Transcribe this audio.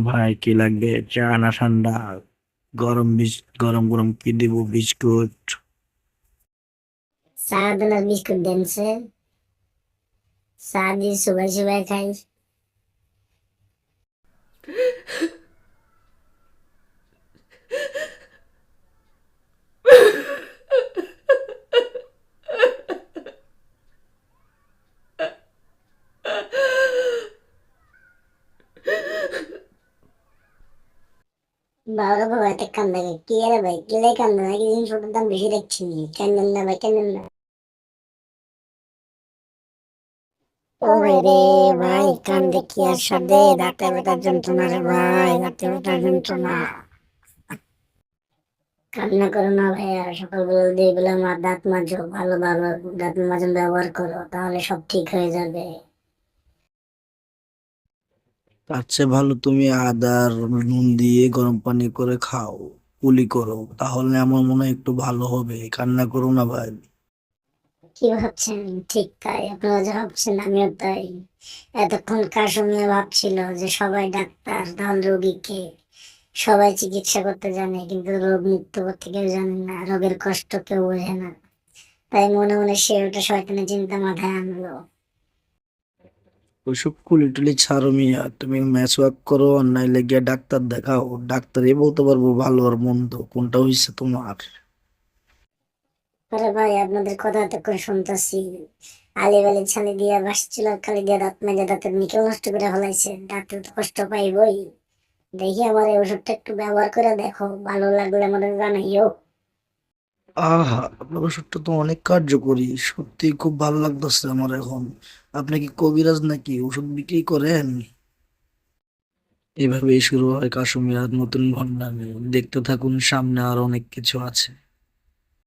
ভাই কি লাগবে, চা না ঠান্ডা? গরম গরম কি দিব, বিস্কুট? সারাদিন আর বিস্কুট দেনছে, চা দিয়ে সবাই সবাই খাই। বাবা বাবা একটা কান্দা কি আরে ভাই কি লাই কান্দা নাকি জিনিসপত্রের দাম বেশি দেখছি কান্দেন না ভাই কান্দেন না। ও ভাই রে ভাই কান দেখি আর সাথে দাঁতে ব্যথার যন্ত্রণা রে ভাই দাঁতে ব্যথার যন্ত্রণা। কান্না করো না ভাই, আর সকালবেলা দিয়ে বলে আমার দাঁত মাজো, ভালো ভালো দাঁত মাজন ব্যবহার করো তাহলে সব ঠিক হয়ে যাবে। তার চেয়ে ভালো তুমি আদার নুন দিয়ে গরম পানি করে খাও, কুলি করো, তাহলে আমার মনে হয় একটু ভালো হবে। কান্না করো না ভাই। কি ভাবছেন? ঠিক তাই, আপনারা যা ভাবছেন আমিও তাই। এতক্ষণ কাশমিয়া ভাবছিল যে সবাই ডাক্তার, তাহলে রোগীকে সবাই চিকিৎসা করতে জানে, কিন্তু রোগ মুক্ত করতে কেউ জানে না, রোগের কষ্ট কেউ বোঝে না। তাই মনে মনে সে ওটা শয়তানের চিন্তা মাথায় আনলো। ওইসব কুলি টুলি ছাড়ো মিয়া, তুমি ম্যাচ ওয়ার্ক করো আর নাইলে গিয়ে ডাক্তার দেখাও। ডাক্তারই বলতে পারবো ভালো আর মন্দ কোনটা হয়েছে তোমার। আরে ভাই আপনাদের কথা এতক্ষণ শুনতেছি, আলি বালি ছালি দিয়া বাসছিল, খালি দিয়া দাঁত মেজে দাঁতের নিকেল নষ্ট করে ফেলাইছে, দাঁতে তো কষ্ট পাইবই। দেখি আমার এই ওষুধটা একটু ব্যবহার করে দেখো, ভালো লাগলে আমাদের জানাইও। আহা, আপনার ওষুধটা তো অনেক কার্যকরী, সত্যি খুব ভালো লাগতেছে আমার এখন। আপনি কি কবিরাজ নাকি ওষুধ বিক্রি করেন? এভাবেই শুরু হয় কাশ্মীর নতুন ভণ্ডামি। দেখতে থাকুন, সামনে আর অনেক কিছু আছে।